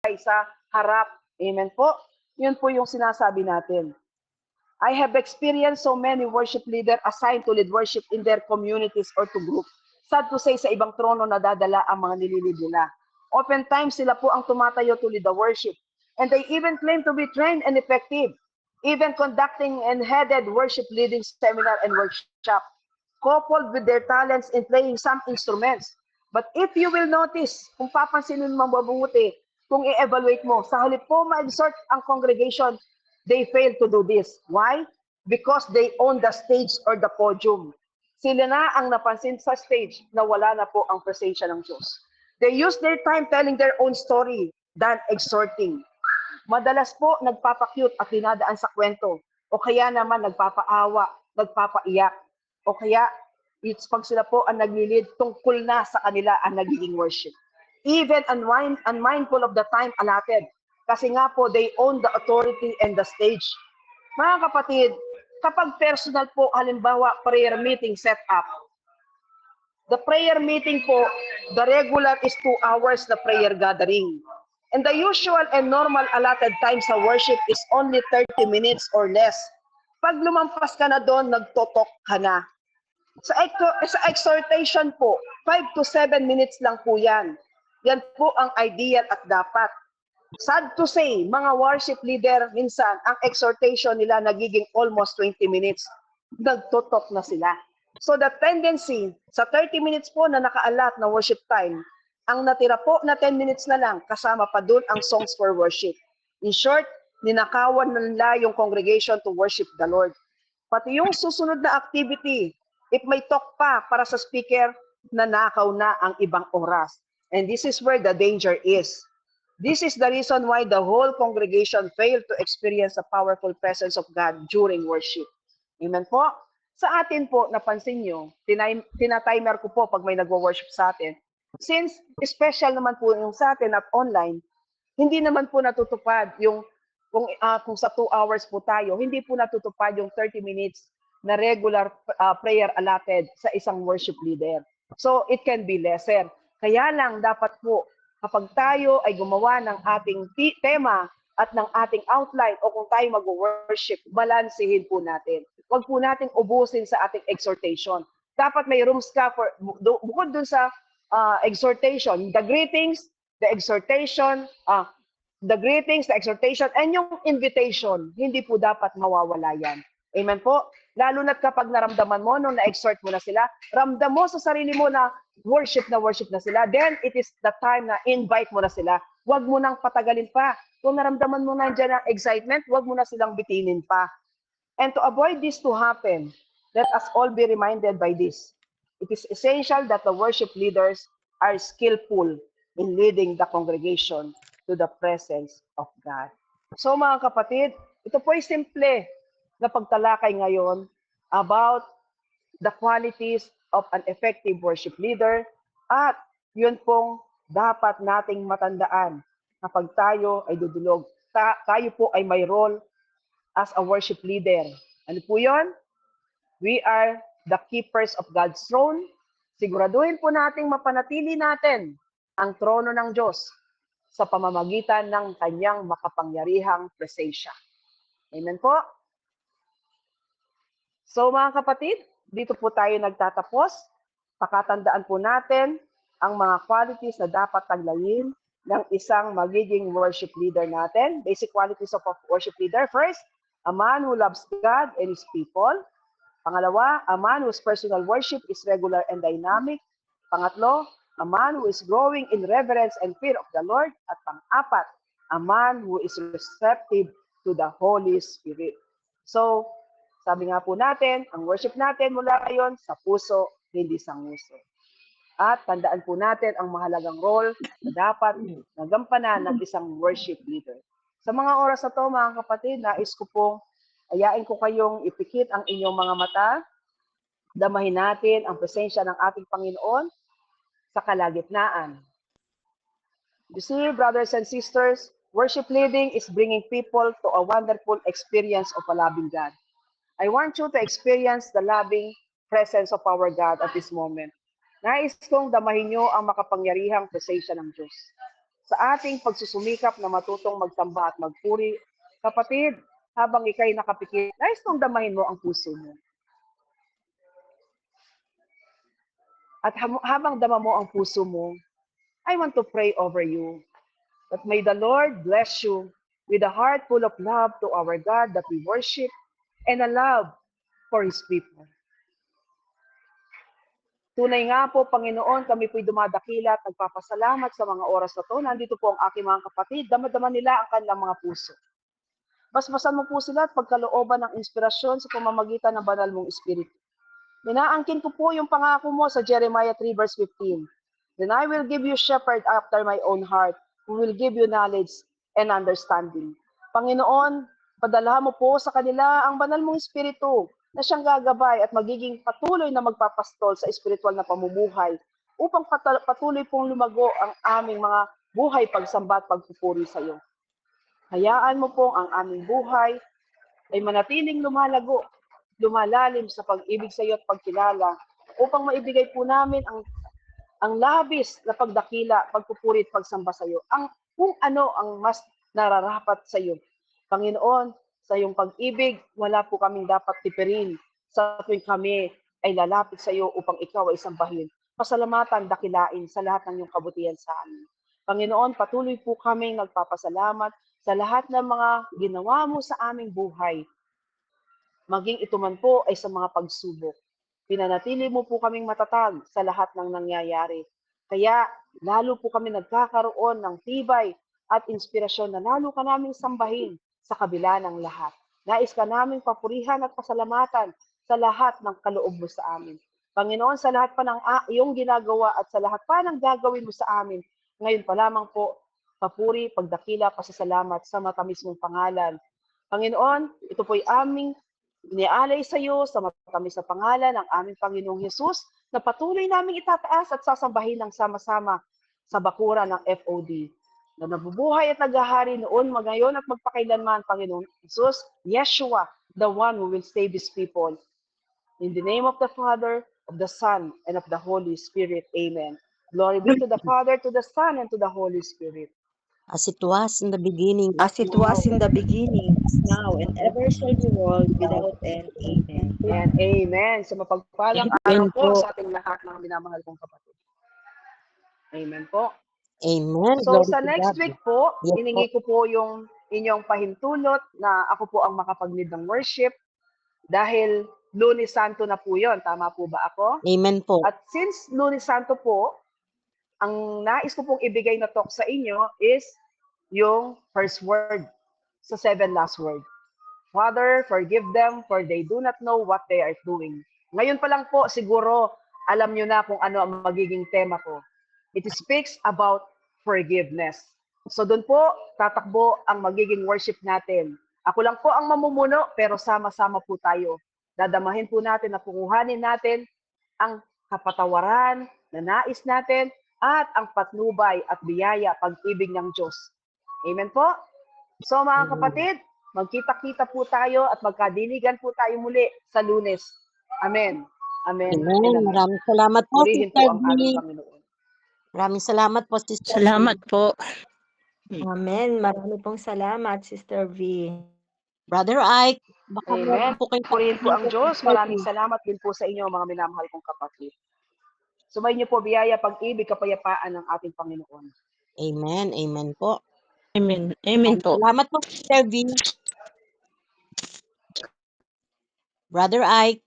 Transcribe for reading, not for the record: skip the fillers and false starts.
sa harap. Amen po? Yun po yung sinasabi natin. I have experienced so many worship leaders assigned to lead worship in their communities or to group. Sad to say, sa ibang trono nadadala ang mga nililid nila. Oftentimes, sila po ang tumatayo to lead the worship. And they even claim to be trained and effective, even conducting and headed worship leading seminar and workshop, coupled with their talents in playing some instruments. But if you will notice, kung papansinin mo mabuti, kung i-evaluate mo, sa halip po ma-exhort ang congregation, they fail to do this. Why? Because they own the stage or the podium. Sila na ang napansin sa stage na wala na po ang presensya ng Diyos. They use their time telling their own story than exhorting. Madalas po nagpapakyut at dinadaan sa kwento. O kaya naman nagpapaawa, nagpapaiyak. O kaya it's pag sila po ang naglilid, tungkol na sa kanila ang nagiging worship. Even unmindful of the time allotted. Kasi nga po, they own the authority and the stage. Mga kapatid, kapag personal po, halimbawa, prayer meeting set up, the prayer meeting po, the regular is 2 hours na prayer gathering. And the usual and normal allotted time sa worship is only 30 minutes or less. Pag lumampas ka na doon, nagtotok ka na. Sa exhortation po, 5 to 7 minutes lang po yan. Yan po ang ideal at dapat. Sad to say, mga worship leader, minsan, ang exhortation nila nagiging almost 20 minutes. Nagtotok na sila. So the tendency, sa 30 minutes po na nakaalat na worship time, ang natira po na 10 minutes na lang, kasama pa dun ang songs for worship. In short, ninakawan na nila yung congregation to worship the Lord. Pati yung susunod na activity, if may talk pa para sa speaker, nanakaw na ang ibang oras. And this is where the danger is. This is the reason why the whole congregation failed to experience the powerful presence of God during worship. Amen po? Sa atin po, napansin nyo, tinatimer ko po pag may nagwo-worship sa atin. Since special naman po yung sa atin at online, hindi naman po natutupad yung kung sa 2 hours po tayo, hindi po natutupad yung 30 minutes na regular prayer allotted sa isang worship leader. So it can be lesser. Kaya lang dapat po kapag tayo ay gumawa ng ating tema at ng ating outline o kung tayo mag-worship, balansehin po natin. Huwag po natin ubusin sa ating exhortation. Dapat may rooms ka for, bukod dun sa exhortation, the greetings, the exhortation, the exhortation, and yung invitation, hindi po dapat mawawala yan. Amen po? Lalo na't kapag naramdaman mo, nung na-exhort mo na sila, ramdam mo sa sarili mo na worship na sila, then it is the time na invite mo na sila. Huwag mo nang patagalin pa. Kung naramdaman mo nandiyan ang excitement, huwag mo na silang bitinin pa. And to avoid this to happen, let us all be reminded by this. It is essential that the worship leaders are skillful in leading the congregation to the presence of God. So mga kapatid, ito po ay simple na pagtalakay ngayon about the qualities of an effective worship leader at yun pong dapat nating matandaan kapag tayo ay dudulog. Tayo po ay may role as a worship leader. Ano po yun? We are the keepers of God's throne. Siguraduhin po nating mapanatili natin ang trono ng Diyos sa pamamagitan ng kanyang makapangyarihang presensya. Amen po? So mga kapatid, dito po tayo nagtatapos. Pakatandaan po natin ang mga qualities na dapat taglayin ng isang magiging worship leader natin. Basic qualities of a worship leader. First, a man who loves God and His people. Pangalawa, a man whose personal worship is regular and dynamic. Pangatlo, a man who is growing in reverence and fear of the Lord. At pang-apat, a man who is receptive to the Holy Spirit. So, sabi nga po natin, ang worship natin mula ngayon sa puso, hindi sa nguso. At tandaan po natin ang mahalagang role na dapat nagampanan ng isang worship leader. Sa mga oras na to, mga kapatid, nais ko pong ayain ko kayong ipikit ang inyong mga mata. Damahin natin ang presensya ng ating Panginoon sa kalagitnaan. You see, brothers and sisters, worship leading is bringing people to a wonderful experience of a loving God. I want you to experience the loving presence of our God at this moment. Nais kong damahin nyo ang makapangyarihang presensya ng Diyos. sa ating pagsusumikap na matutong magsamba at magpuri. Kapatid, habang ikay nakapikit, nais kong damahin mo ang puso mo. At habang dama mo ang puso mo, I want to pray over you that may the Lord bless you with a heart full of love to our God that we worship and a love for His people. Tunay nga po, Panginoon, kami po'y dumadakila at nagpapasalamat sa mga oras na to. Nandito po ang aking mga kapatid, dama-dama nila ang kanilang mga puso. Basbasan mo po sila at pagkalooban ng inspirasyon sa pamamagitan ng banal mong Espiritu. Minaangkin ko po yung pangako mo sa Jeremiah 3 verse 15. Then I will give you shepherd after my own heart, who will give you knowledge and understanding. Panginoon, padala mo po sa kanila ang banal mong Espiritu na siyang gagabay at magiging patuloy na magpapastol sa espiritual na pamumuhay upang patuloy pong lumago ang aming mga buhay pagsamba at pagpupuri sa iyo. Hayaan mo po ang aming buhay ay manatiling lumalago, lumalalim sa pag-ibig sa iyo at pagkilala upang maibigay po namin ang labis na pagdakila, pagpupuri at pagsamba sa iyo. Kung ano ang mas nararapat sa iyo. Panginoon, sa iyong pag-ibig, wala po kaming dapat tipirin sa tuwing kami ay lalapit sa iyo upang ikaw ay sambahin. Pasalamatan, dakilain sa lahat ng iyong kabutihan sa amin. Panginoon, patuloy po kaming nagpapasalamat sa lahat ng mga ginawa mo sa aming buhay. Maging ito man po ay sa mga pagsubok. Pinanatili mo po kaming matatag sa lahat ng nangyayari. Kaya lalo po kami nagkakaroon ng tibay at inspirasyon na lalo ka naming sambahin sa kabila ng lahat. Nais ka naming papurihan at pasalamatan sa lahat ng kaloob mo sa amin. Panginoon, sa lahat pa ng iyong ginagawa at sa lahat pa ng gagawin mo sa amin, ngayon pa lamang po, papuri, pagdakila, pasasalamat sa matamis mong pangalan. Panginoon, ito po'y aming inialay sa iyo sa matamis na pangalan ng aming Panginoong Hesus na patuloy naming itataas at sasambahin ng sama-sama sa bakura ng FOD na nabubuhay at naghahari noon, ngayon at magpakailanman, Panginoong Hesus, Yeshua, the one who will save His people. In the name of the Father, of the Son, and of the Holy Spirit. Amen. Glory be to the Father, to the Son, and to the Holy Spirit. As it was in the beginning, As it was in the beginning, now and ever shall be world without end. Amen. And amen. So mapagpalang araw po sa ating lahat ng minamahal kong kapatid. Amen po. Amen. So Glory sa to next God. week po, Yes po. hiningi ko po yung inyong pahintulot na ako po ang makapag-lead ng worship dahil Lunes Santo na po yon. Tama po ba ako? Amen po. At since Lunes Santo po, ang nais ko pong ibigay na talk sa inyo is yung first word sa 7 last word. Father, forgive them for they do not know what they are doing. Ngayon pa lang po, siguro, alam nyo na kung ano ang magiging tema ko. It speaks about forgiveness. So doon po, tatakbo ang magiging worship natin. Ako lang po ang mamumuno, pero sama-sama po tayo. Dadamahin po natin na kukuhanin natin ang kapatawaran na nais natin at ang patnubay at biyaya, pag-ibig ng Diyos. Amen po? So mga kapatid, magkita-kita po tayo at magkadiligan po tayo muli sa Lunes. Amen. Amen. Amen. And amen. Maraming salamat po, Purihin po Sister ang V. ating Panginoon. Maraming salamat po, Sister V. Salamat po. Amen. Marami pong salamat, Sister V. Brother Ike, baka Amen. meron po kayo Purihin po ang Diyos. Sister V. Maraming salamat din po sa inyo, mga minamahal kong kapatid. Sumayin niyo po biyaya, pag-ibig, kapayapaan ng ating Panginoon. Amen. Amen po. Amen. Amen po. Salamat po, Sister V. Brother Ike.